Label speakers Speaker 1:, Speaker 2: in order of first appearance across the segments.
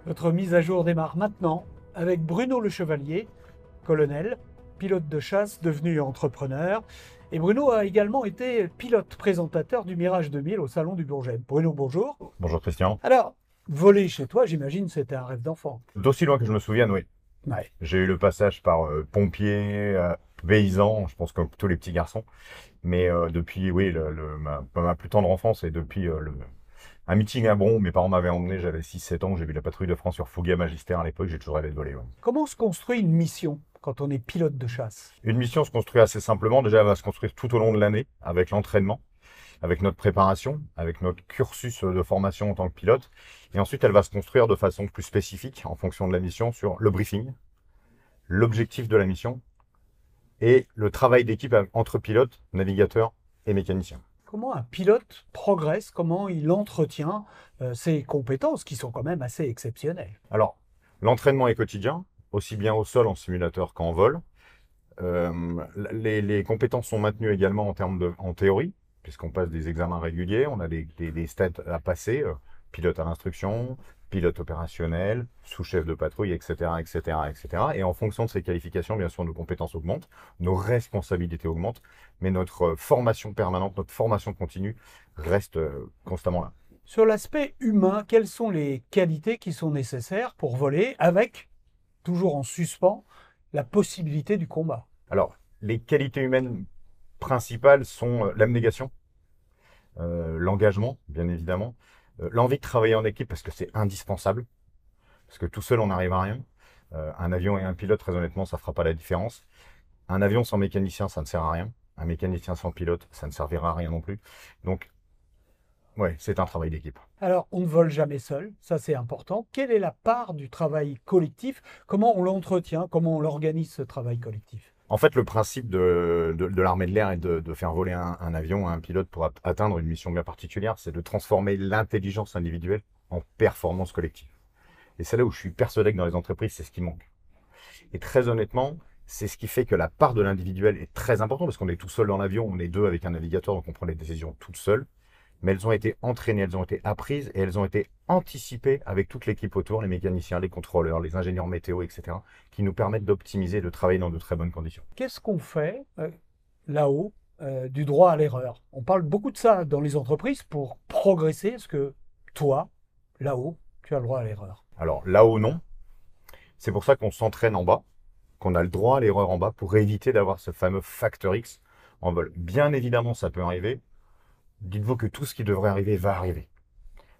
Speaker 1: Votre mise à jour démarre maintenant avec Bruno Le Chevalier, colonel, pilote de chasse devenu entrepreneur. Et Bruno a également été pilote présentateur du Mirage 2000 au Salon du Bourget. Bruno, bonjour.
Speaker 2: Bonjour Christian.
Speaker 1: Alors, voler chez toi, j'imagine, c'était un rêve d'enfant.
Speaker 2: D'aussi loin que je me souvienne, oui.
Speaker 1: Ouais.
Speaker 2: J'ai eu le passage par pompier, paysan, je pense comme tous les petits garçons. Mais depuis, oui, ma plus tendre enfance et depuis un meeting à Bron, mes parents m'avaient emmené, j'avais 6-7 ans, j'ai vu la patrouille de France sur Fouga Magistère à l'époque, j'ai toujours rêvé de voler. Ouais.
Speaker 1: Comment se construit une mission quand on est pilote de chasse?
Speaker 2: Une mission se construit assez simplement. Déjà, elle va se construire tout au long de l'année avec l'entraînement, avec notre préparation, avec notre cursus de formation en tant que pilote. Et ensuite, elle va se construire de façon plus spécifique en fonction de la mission sur le briefing, l'objectif de la mission et le travail d'équipe entre pilotes, navigateurs et mécaniciens.
Speaker 1: Comment un pilote progresse? Comment il entretient ses compétences qui sont quand même assez exceptionnelles?
Speaker 2: Alors, l'entraînement est quotidien, aussi bien au sol en simulateur qu'en vol. Les compétences sont maintenues également en théorie, puisqu'on passe des examens réguliers, on a des stats à passer, pilote à l'instruction, pilote opérationnel, sous-chef de patrouille, etc., etc., etc. Et en fonction de ces qualifications, bien sûr, nos compétences augmentent, nos responsabilités augmentent, mais notre formation permanente, notre formation continue reste constamment là.
Speaker 1: Sur l'aspect humain, quelles sont les qualités qui sont nécessaires pour voler avec, toujours en suspens, la possibilité du combat?
Speaker 2: Alors, les qualités humaines principales sont l'abnégation, l'engagement, bien évidemment, l'envie de travailler en équipe parce que c'est indispensable, parce que tout seul on n'arrive à rien. Un avion et un pilote, très honnêtement, ça fera pas la différence. Un avion sans mécanicien, ça ne sert à rien. Un mécanicien sans pilote, ça ne servira à rien non plus. Donc, ouais, c'est un travail d'équipe.
Speaker 1: Alors, on ne vole jamais seul, ça c'est important. Quelle est la part du travail collectif? Comment on l'entretient? Comment on l'organise ce travail collectif?
Speaker 2: En fait, le principe de l'armée de l'air est de faire voler un avion à un pilote pour atteindre une mission bien particulière, c'est de transformer l'intelligence individuelle en performance collective. Et c'est là où je suis persuadé que dans les entreprises, c'est ce qui manque. Et très honnêtement, c'est ce qui fait que la part de l'individuel est très importante, parce qu'on est tout seul dans l'avion, on est deux avec un navigateur, donc on prend les décisions toutes seules. Mais elles ont été entraînées, elles ont été apprises et elles ont été anticipées avec toute l'équipe autour, les mécaniciens, les contrôleurs, les ingénieurs météo, etc., qui nous permettent d'optimiser et de travailler dans de très bonnes conditions.
Speaker 1: Qu'est-ce qu'on fait là-haut du droit à l'erreur? On parle beaucoup de ça dans les entreprises pour progresser. Est-ce que toi, là-haut, tu as le droit à l'erreur?
Speaker 2: Alors là-haut, non. C'est pour ça qu'on s'entraîne en bas, qu'on a le droit à l'erreur en bas pour éviter d'avoir ce fameux facteur X en vol. Bien évidemment, ça peut arriver. Dites-vous que tout ce qui devrait arriver va arriver.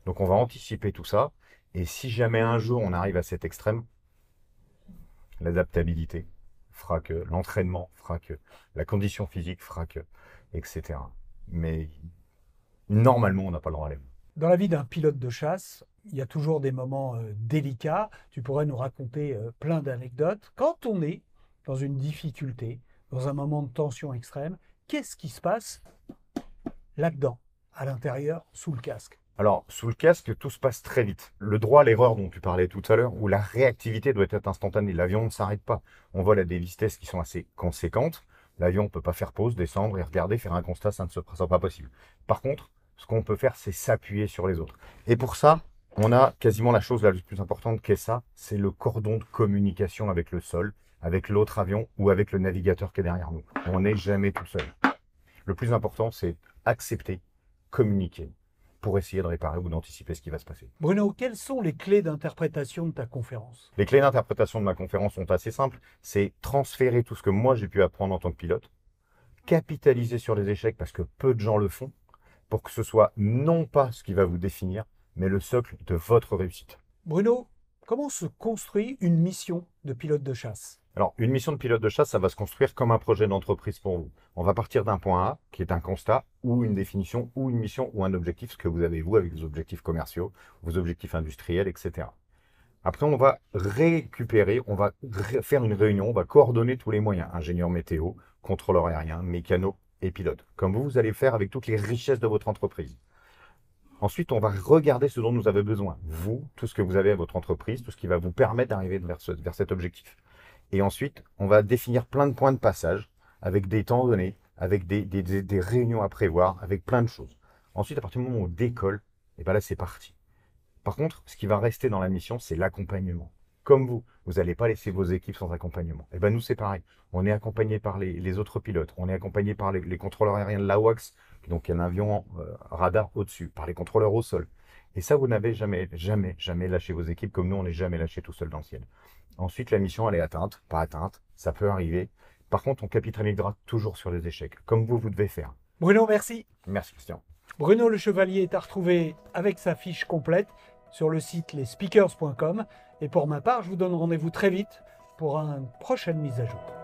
Speaker 2: Donc on va anticiper tout ça. Et si jamais un jour on arrive à cet extrême, l'adaptabilité fera que, l'entraînement fera que, la condition physique fera que, etc. Mais normalement, on n'a pas le droit à l'erreur.
Speaker 1: Dans la vie d'un pilote de chasse, il y a toujours des moments délicats. Tu pourrais nous raconter plein d'anecdotes. Quand on est dans une difficulté, dans un moment de tension extrême, qu'est-ce qui se passe là-dedans, à l'intérieur, sous le casque?
Speaker 2: Alors, sous le casque, tout se passe très vite. Le droit à l'erreur dont tu parlais tout à l'heure, où la réactivité doit être instantanée. L'avion ne s'arrête pas. On vole à des vitesses qui sont assez conséquentes. L'avion ne peut pas faire pause, descendre et regarder, faire un constat, ça ne sera pas possible. Par contre, ce qu'on peut faire, c'est s'appuyer sur les autres. Et pour ça, on a quasiment la chose la plus importante qu'est ça, c'est le cordon de communication avec le sol, avec l'autre avion ou avec le navigateur qui est derrière nous. On n'est jamais tout seul. Le plus important, c'est accepter, communiquer pour essayer de réparer ou d'anticiper ce qui va se passer.
Speaker 1: Bruno, quelles sont les clés d'interprétation de ta conférence?
Speaker 2: Les clés d'interprétation de ma conférence sont assez simples. C'est transférer tout ce que moi j'ai pu apprendre en tant que pilote, capitaliser sur les échecs parce que peu de gens le font, pour que ce soit non pas ce qui va vous définir, mais le socle de votre réussite.
Speaker 1: Bruno, comment se construit une mission de pilote de chasse?
Speaker 2: Alors, une mission de pilote de chasse, ça va se construire comme un projet d'entreprise pour vous. On va partir d'un point A, qui est un constat, ou une définition, ou une mission, ou un objectif, ce que vous avez, vous, avec vos objectifs commerciaux, vos objectifs industriels, etc. Après, on va récupérer, on va faire une réunion, on va coordonner tous les moyens, ingénieur météo, contrôleur aérien, mécano et pilote, comme vous allez faire avec toutes les richesses de votre entreprise. Ensuite, on va regarder ce dont vous avez besoin, vous, tout ce que vous avez à votre entreprise, tout ce qui va vous permettre d'arriver vers cet objectif. Et ensuite, on va définir plein de points de passage avec des temps donnés, avec des réunions à prévoir, avec plein de choses. Ensuite, à partir du moment où on décolle, et ben là, c'est parti. Par contre, ce qui va rester dans la mission, c'est l'accompagnement. Comme vous n'allez pas laisser vos équipes sans accompagnement. Et ben nous, c'est pareil. On est accompagné par les autres pilotes. On est accompagné par les contrôleurs aériens de l'AWACS, donc il y a un avion radar au-dessus, par les contrôleurs au sol. Et ça, vous n'avez jamais, jamais, jamais lâché vos équipes, comme nous, on n'est jamais lâché tout seul dans le ciel. Ensuite, la mission, elle est atteinte, pas atteinte, ça peut arriver. Par contre, on capitalisera toujours sur les échecs, comme vous devez faire.
Speaker 1: Bruno, merci.
Speaker 2: Merci, Christian.
Speaker 1: Bruno Le Chevalier est à retrouver avec sa fiche complète sur le site lesspeakers.com. Et pour ma part, je vous donne rendez-vous très vite pour une prochaine mise à jour.